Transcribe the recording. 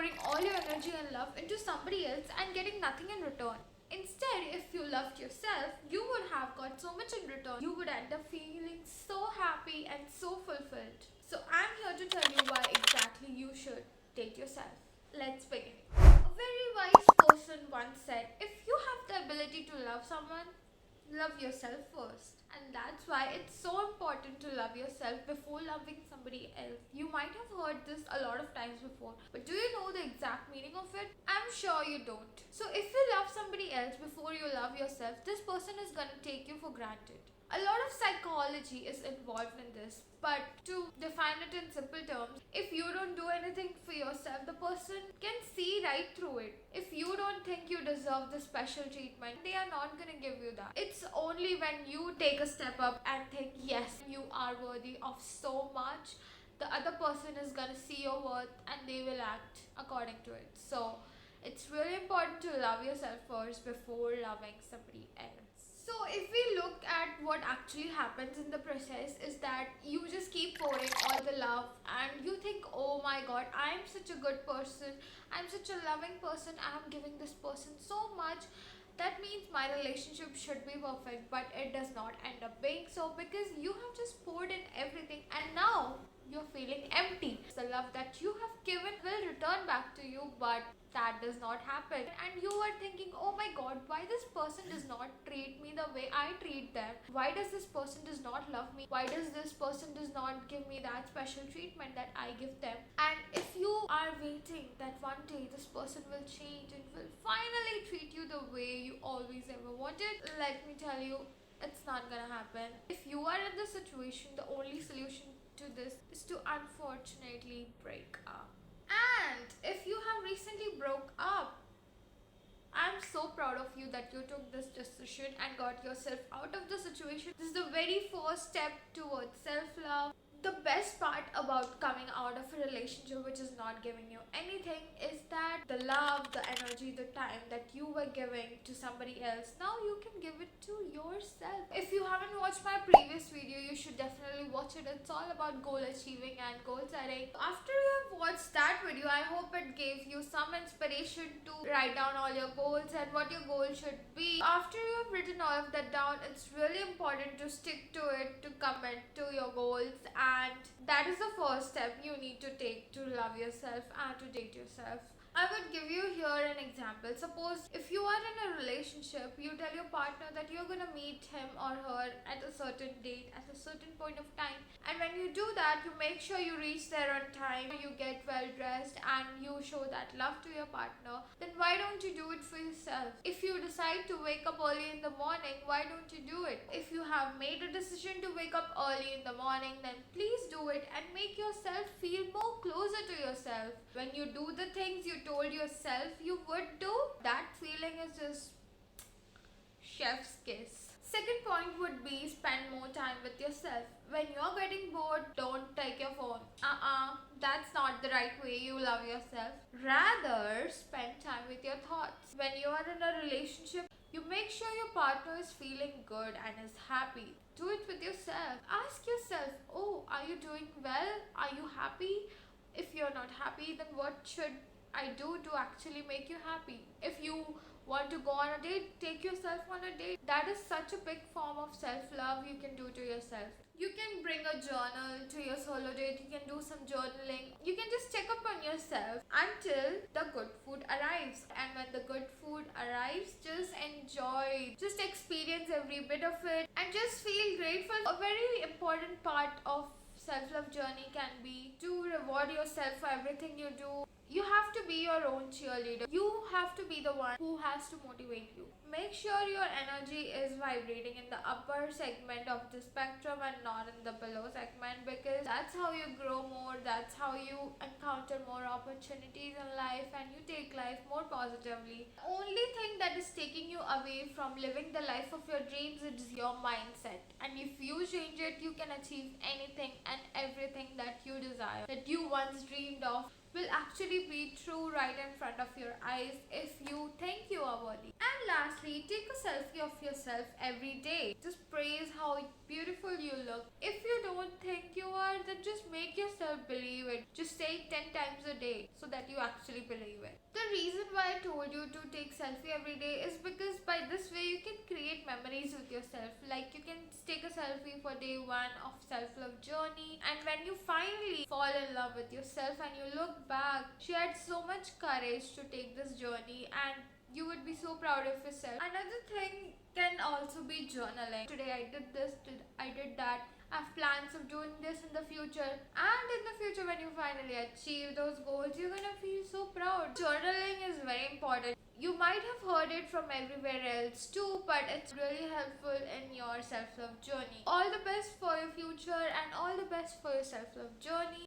pouring all your energy and love into somebody else and getting nothing in return. Instead, if you loved yourself, you would have got so much in return. You would end up feeling so happy and so fulfilled. So I'm here to tell you why exactly you should date yourself. Let's begin. A very wise person once said, if you have the ability to love someone, love yourself first. And that's why it's so important to love yourself before loving somebody else. You might have heard this a lot of times before, but do you know the exact meaning of it? I'm sure you don't. So if you love somebody else before you love yourself, this person is gonna take you for granted. A lot of psychology is involved in this, but to define it in simple terms, if you don't do anything for yourself, the person can see right through it. If you don't think you deserve the special treatment, they are not gonna give you that. It's only when you take a step up and think, yes, you are worthy of so much, the other person is gonna see your worth and they will act according to it. So it's really important to love yourself first before loving somebody else. So if we look at what actually happens in the process is that you just keep pouring all the love and you think, oh my god, I'm such a good person, I'm such a loving person, I'm giving this person so much. That means my relationship should be perfect, but it does not end up being so because you have just poured in everything and now you're feeling empty. The love that you have given will return back to you, but that does not happen. And you are thinking, oh my god, why this person does not treat me the way I treat them? Why does this person does not love me? Why does this person does not give me that special treatment that I give them? And if you are waiting that one day this person will change and will finally treat you the way you always ever wanted, let me tell you, it's not gonna happen. If you are in this situation, the only solution to this is to unfortunately break up. And if you have recently broke up, I'm so proud of you that you took this decision and got yourself out of the situation. This is the very first step towards self-love. The best part about coming out of a relationship which is not giving you anything is that the love, the energy, the time that you were giving to somebody else, now you can give it to yourself. If you haven't watched my previous video, you should definitely watch it. It's all about goal achieving and goal setting. After you have watched that video, I hope it gave you some inspiration to write down all your goals and what your goal should be. After you have written all of that down, it's really important to stick to it, to commit to your goals, and that is the first step you need to take to love yourself and to date yourself. I would give you here an example. Suppose if you are in a relationship, you tell your partner that you're gonna meet him or her at a certain date, at a certain point of time. And when you do that, you make sure you reach there on time, you get well dressed and you show that love to your partner. Then why don't you do it for yourself? If you decide to wake up early in the morning, why don't you do it? If you have made a decision to wake up early in the morning, then please do it and make yourself feel more closer to yourself. When you do the things you told yourself you would do, that feeling is just chef's kiss. Second point would be spend more time with yourself. When you're getting bored, don't take your phone. That's not the right way you love yourself. Rather, spend time with your thoughts. When you are in a relationship, you make sure your partner is feeling good and is happy. Do it with yourself. Ask yourself, oh, are you doing well? Are you happy? If you're not happy, then what should I do to actually make you happy? If you want to go on a date, take yourself on a date. That is such a big form of self-love you can do to yourself. You can bring a journal to your solo date, you can do some journaling. You can just check up on yourself until the good food arrives. And when the good food arrives, just enjoy, just experience every bit of it and just feel grateful. A very important part of self-love journey can be to reward yourself for everything you do. You have to be your own cheerleader. You have to be the one who has to motivate you. Make sure your energy is vibrating in the upper segment of the spectrum and not in the below segment, because that's how you grow more, that's how you encounter more opportunities in life and you take life more positively. The only thing that is taking you away from living the life of your dreams is your mindset. And if you change it, you can achieve anything and everything that you desire, that you once dreamed of. will actually be true right in front of your eyes if you think you are worthy. And lastly, take a selfie of yourself every day. Just praise how beautiful you look. If you don't think you are, then just make yourself believe it. Just say it 10 times a day so that you actually believe it. The reason why I told you to take selfie every day is because by this way you can create memories with yourself. Like you can take a selfie for day 1 of self-love journey, and when you finally fall in love with yourself and you look back, she had so much courage to take this journey, and you would be so proud of yourself. Another thing can also be journaling. Today I did this, I did that. I have plans of doing this in the future, and in the future when you finally achieve those goals, you're gonna feel so proud. Journaling is very important. You might have heard it from everywhere else too, but it's really helpful in your self-love journey. All the best for your future and all the best for your self-love journey.